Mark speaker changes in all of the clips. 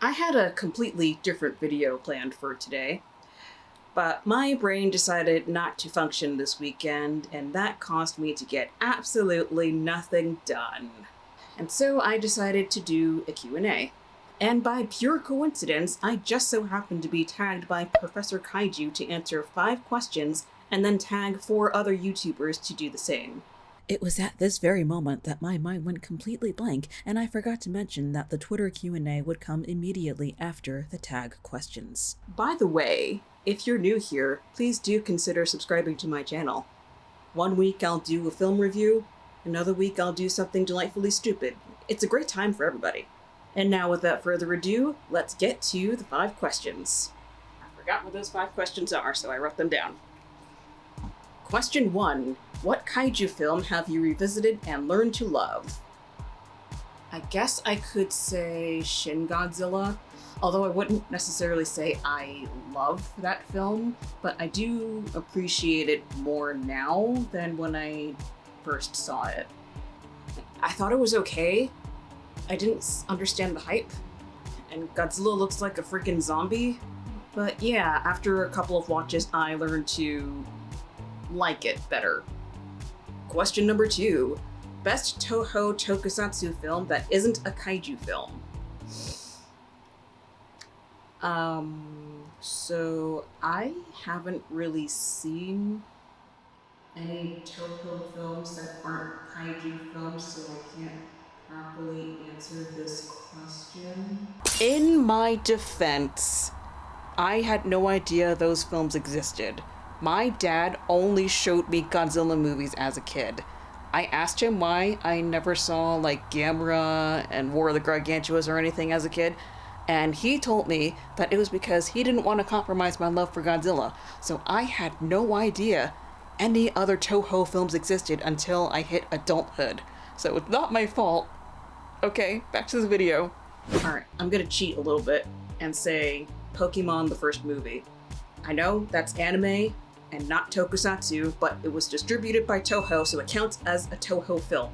Speaker 1: I had a completely different video planned for today, but my brain decided not to function this weekend, and that caused me to get absolutely nothing done. And so I decided to do a Q&A. And by pure coincidence, I just so happened to be tagged by Professor Kaiju to answer 5 questions and then tag 4 other YouTubers to do the same. It was at this very moment that my mind went completely blank, and I forgot to mention that the Twitter Q&A would come immediately after the tag questions. By the way, if you're new here, please do consider subscribing to my channel. One week I'll do a film review, another week I'll do something delightfully stupid. It's a great time for everybody. And now without further ado, let's get to the 5 questions. I forgot what those 5 questions are, so I wrote them down. Question 1. What kaiju film have you revisited and learned to love? I guess I could say Shin Godzilla, although I wouldn't necessarily say I love that film, but I do appreciate it more now than when I first saw it. I thought it was okay. I didn't understand the hype, and Godzilla looks like a freaking zombie. But yeah, after a couple of watches, I learned to like it better. Question number 2. Best Toho tokusatsu film that isn't a kaiju film. So I haven't really seen any Toho films that aren't kaiju films, so I can't properly answer this question. In my defense, I had no idea those films existed. My dad only showed me Godzilla movies as a kid. I asked him why I never saw like Gamera and War of the Gargantuas or anything as a kid, and he told me that it was because he didn't want to compromise my love for Godzilla, so I had no idea any other Toho films existed until I hit adulthood. So it's not my fault. Okay, back to the video. Alright, I'm gonna cheat a little bit and say Pokemon the first movie. I know that's anime and not tokusatsu, but it was distributed by Toho, so it counts as a Toho film.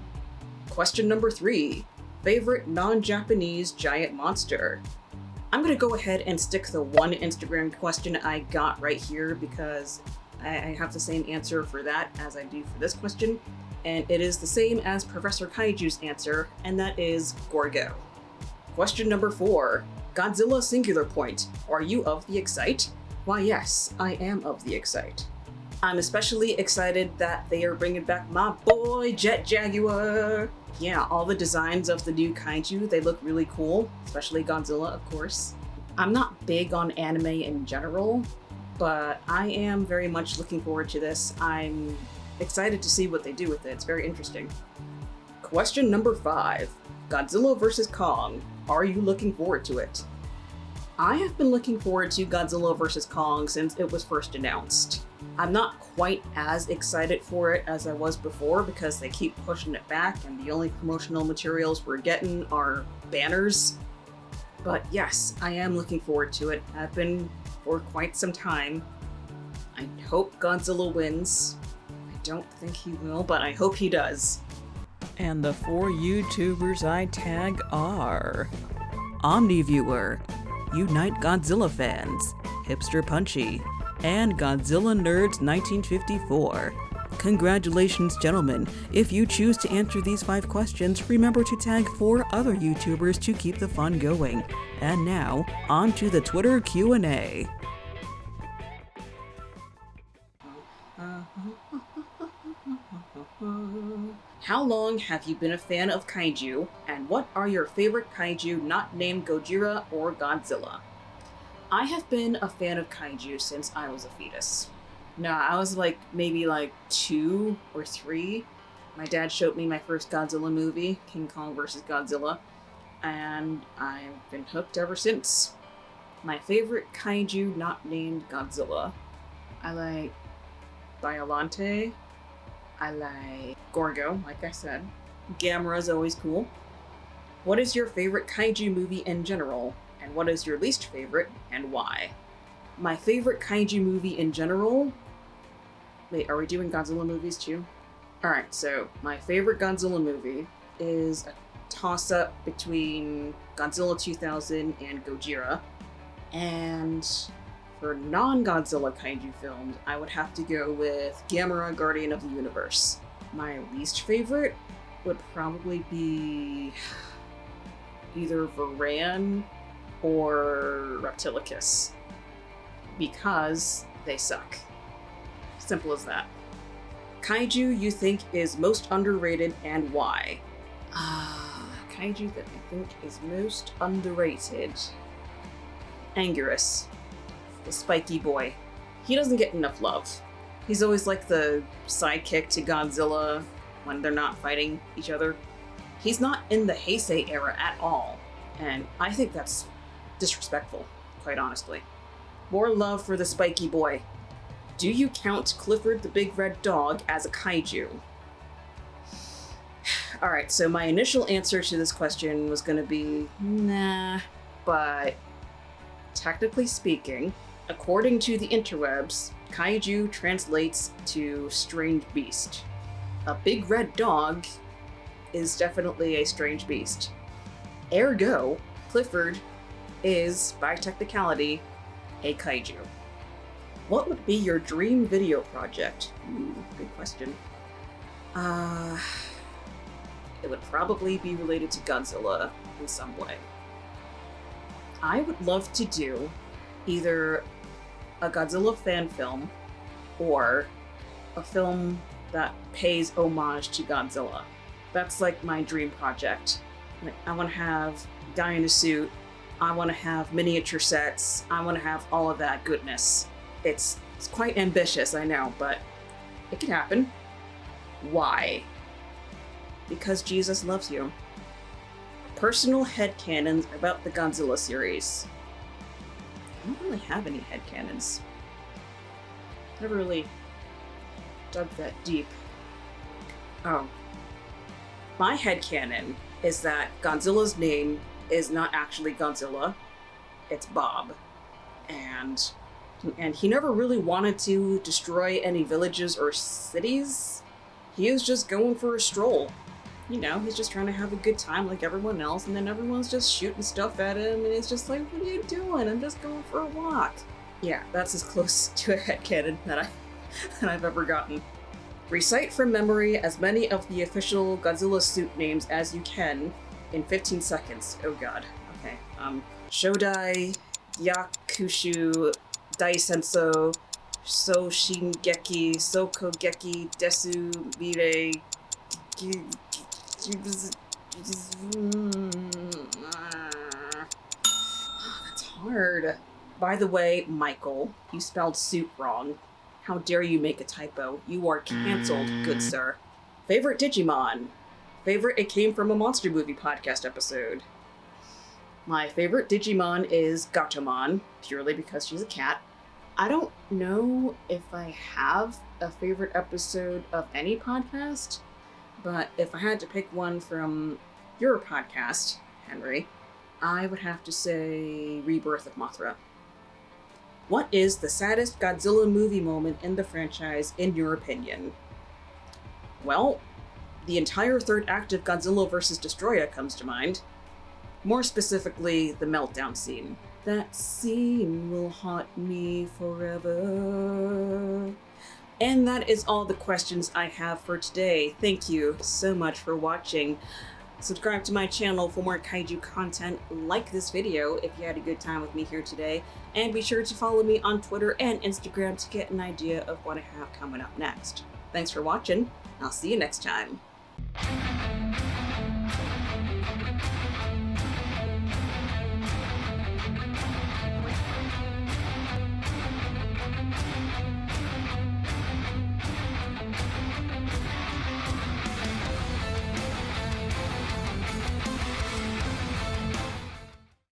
Speaker 1: Question number 3. Favorite non-Japanese giant monster? I'm gonna go ahead and stick the one Instagram question I got right here because I have the same answer for that as I do for this question, and it is the same as Professor Kaiju's answer, and that is Gorgo. Question number 4. Godzilla singular point. Are you of the Excite? Why yes, I am of the Excite. I'm especially excited that they are bringing back my boy Jet Jaguar. Yeah, all the designs of the new kaiju, they look really cool, especially Godzilla, of course. I'm not big on anime in general, but I am very much looking forward to this. I'm excited to see what they do with it. It's very interesting. Question number 5. Godzilla vs. Kong. Are you looking forward to it? I have been looking forward to Godzilla vs. Kong since it was first announced. I'm not quite as excited for it as I was before because they keep pushing it back and the only promotional materials we're getting are banners. But yes, I am looking forward to it. I've been for quite some time. I hope Godzilla wins. I don't think he will, but I hope he does. And the 4 YouTubers I tag are Omni Viewer, Unite Godzilla Fans, HipsterPunchy, and Godzilla Nerds 1954. Congratulations, gentlemen. If you choose to answer these 5 questions, remember to tag 4 other YouTubers to keep the fun going. And now, on to the Twitter Q&A. How long have you been a fan of kaiju, and what are your favorite kaiju not named Gojira or Godzilla? I have been a fan of kaiju since I was a fetus. No, I was maybe 2 or 3. My dad showed me my first Godzilla movie, King Kong vs. Godzilla, and I've been hooked ever since. My favorite kaiju not named Godzilla. I like Biollante. I like Gorgo, like I said. Gamera's always cool. What is your favorite kaiju movie in general? And what is your least favorite, and why? My favorite kaiju movie in general... Wait, are we doing Godzilla movies too? Alright, so my favorite Godzilla movie is a toss-up between Godzilla 2000 and Gojira. And for non-Godzilla kaiju films, I would have to go with Gamera, Guardian of the Universe. My least favorite would probably be either Varan or Reptilicus, because they suck. Simple as that. Kaiju you think is most underrated and why? Kaiju that I think is most underrated. Anguirus, the spiky boy. He doesn't get enough love. He's always like the sidekick to Godzilla when they're not fighting each other. He's not in the Heisei era at all, and I think that's disrespectful, quite honestly. More love for the spiky boy. Do you count Clifford the Big Red Dog as a kaiju? Alright, so my initial answer to this question was gonna be, nah, but technically speaking, according to the interwebs, kaiju translates to strange beast. A big red dog is definitely a strange beast. Ergo, Clifford is, by technicality, a kaiju. What would be your dream video project? Ooh, good question. It would probably be related to Godzilla in some way. I would love to do either a Godzilla fan film or a film that pays homage to Godzilla. That's like my dream project. Like, I want to have a guy in a suit, I want to have miniature sets, I want to have all of that goodness. It's quite ambitious, I know, but it can happen. Why? Because Jesus loves you. Personal headcanons about the Godzilla series. I don't really have any headcanons. Never really dug that deep. Oh. My headcanon is that Godzilla's name is not actually Godzilla, it's Bob. And he never really wanted to destroy any villages or cities. He was just going for a stroll. You know, he's just trying to have a good time like everyone else, and then everyone's just shooting stuff at him, and it's just like, what are you doing? I'm just going for a walk. Yeah, that's as close to a headcanon that I've ever gotten. Recite from memory as many of the official Godzilla suit names as you can in 15 seconds. Oh god. Okay. Shodai, Yakushu, Daisenso, Soshingeki, Sokogeki, Desu, Mirei, that's hard. By the way, Michael, you spelled suit wrong. How dare you make a typo? You are cancelled, good sir. Favorite Digimon? Favorite It Came From a Monster Movie podcast episode. My favorite Digimon is Gatomon, purely because she's a cat. I don't know if I have a favorite episode of any podcast, but if I had to pick one from your podcast, Henry, I would have to say Rebirth of Mothra. What is the saddest Godzilla movie moment in the franchise, in your opinion? Well, the entire third act of Godzilla vs. Destroyer comes to mind. More specifically, the meltdown scene. That scene will haunt me forever. And that is all the questions I have for today. Thank you so much for watching. Subscribe to my channel for more kaiju content. Like this video if you had a good time with me here today. And be sure to follow me on Twitter and Instagram to get an idea of what I have coming up next. Thanks for watching. I'll see you next time.